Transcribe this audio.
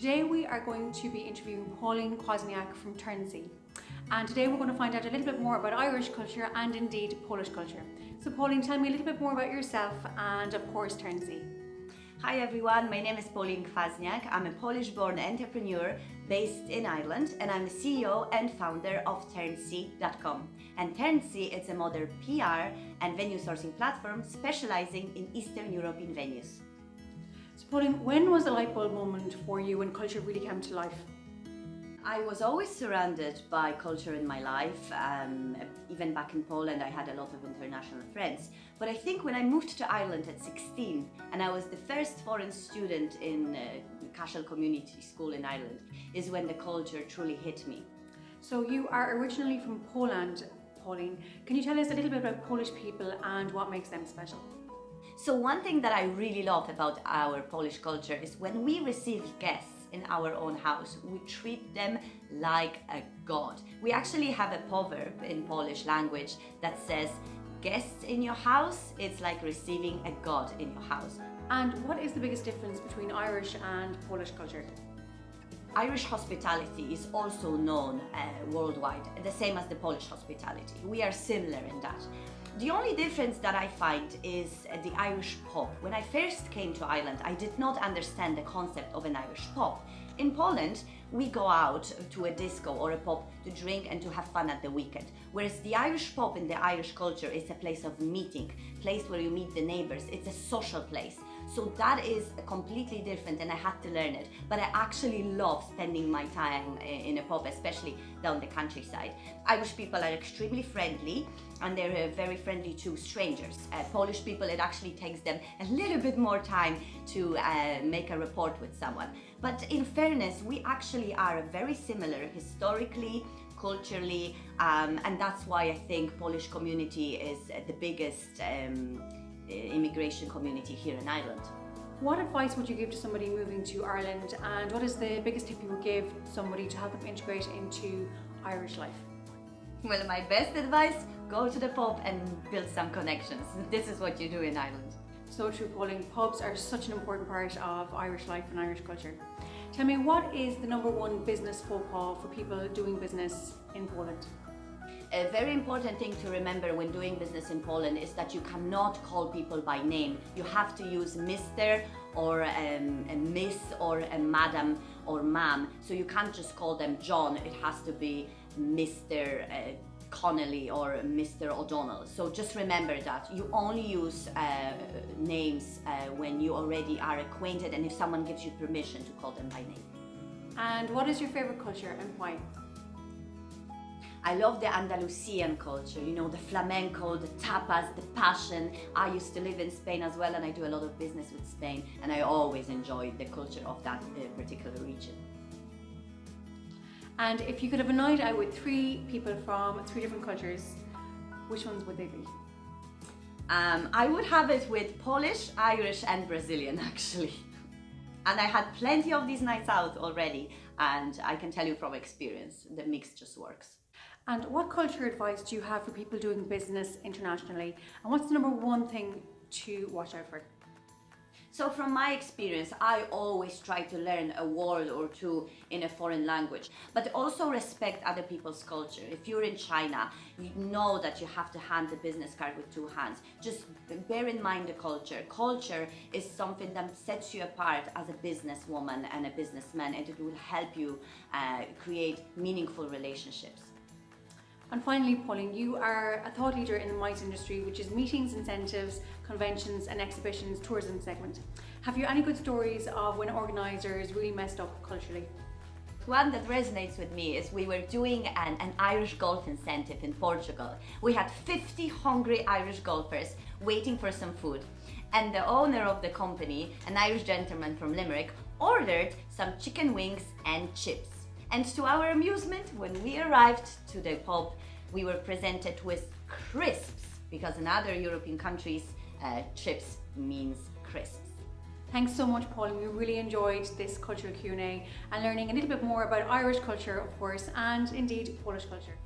Today we are going to be interviewing Pauline Kwasniak from TurnedSee. And today we're going to find out a little bit more about Irish culture and indeed Polish culture. So Pauline, tell me a little bit more about yourself and of course TurnedSee. Hi everyone, my name is Pauline Kwasniak. I'm a Polish-born entrepreneur based in Ireland, and I'm the CEO and founder of TurnedSee.com. And TurnedSee is a modern PR and venue sourcing platform specializing in Eastern European venues. So Pauline, when was the light bulb moment for you when culture really came to life? I was always surrounded by culture in my life. Even back in Poland, I had a lot of international friends. But I think when I moved to Ireland at 16, and I was the first foreign student in Cashel Community School in Ireland, is when the culture truly hit me. So you are originally from Poland, Pauline. Can you tell us a little bit about Polish people and what makes them special? So one thing that I really love about our Polish culture is when we receive guests in our own house, we treat them like a god. We actually have a proverb in Polish language that says, guests in your house, it's like receiving a god in your house. And what is the biggest difference between Irish and Polish culture? Irish hospitality is also known worldwide, the same as the Polish hospitality. We are similar in that. The only difference that I find is the Irish pub. When I first came to Ireland, I did not understand the concept of an Irish pub. In Poland, we go out to a disco or a pub to drink and to have fun at the weekend. Whereas the Irish pub in the Irish culture is a place of meeting, place where you meet the neighbors. It's a social place. So that is completely different, and I had to learn it. But I actually love spending my time in a pub, especially down the countryside. Irish people are extremely friendly, and they're very friendly to strangers. Polish people, it actually takes them a little bit more time to make a rapport with someone. But in fairness, we actually are very similar historically, culturally, and that's why I think Polish community is the biggest immigration community here in Ireland. What advice would you give to somebody moving to Ireland, and what is the biggest tip you would give somebody to help them integrate into Irish life? Well, my best advice, go to the pub and build some connections. This is what you do in Ireland. So true, Pauline. Pubs are such an important part of Irish life and Irish culture. Tell me, what is the #1 business faux pas for people doing business in Poland? A very important thing to remember when doing business in Poland is that you cannot call people by name. You have to use Mr. or a Miss or a Madam or Ma'am. So you can't just call them John, it has to be Mr. Connolly or Mr. O'Donnell. So just remember that you only use names when you already are acquainted, and if someone gives you permission to call them by name. And what is your favorite culture and why? I love the Andalusian culture, you know, the flamenco, the tapas, the passion. I used to live in Spain as well, and I do a lot of business with Spain, and I always enjoyed the culture of that particular region. And if you could have a night out with 3 people from 3 different cultures, which ones would they be? I would have it with Polish, Irish and Brazilian actually. And I had plenty of these nights out already, and I can tell you from experience, the mix just works. And what culture advice do you have for people doing business internationally? And what's the #1 thing to watch out for? So from my experience, I always try to learn a word or two in a foreign language, but also respect other people's culture. If you're in China, you know that you have to hand the business card with 2 hands. Just bear in mind the culture. Culture is something that sets you apart as a businesswoman and a businessman, and it will help you create meaningful relationships. And finally, Pauline, you are a thought leader in the MICE industry, which is meetings, incentives, conventions and exhibitions tourism segment. Have you any good stories of when organisers really messed up culturally? One that resonates with me is we were doing an Irish golf incentive in Portugal. We had 50 hungry Irish golfers waiting for some food, and the owner of the company, an Irish gentleman from Limerick, ordered some chicken wings and chips. And to our amusement, when we arrived to the pub, we were presented with crisps, because in other European countries, chips means crisps. Thanks so much, Pauline. We really enjoyed this cultural Q&A and learning a little bit more about Irish culture, of course, and indeed Polish culture.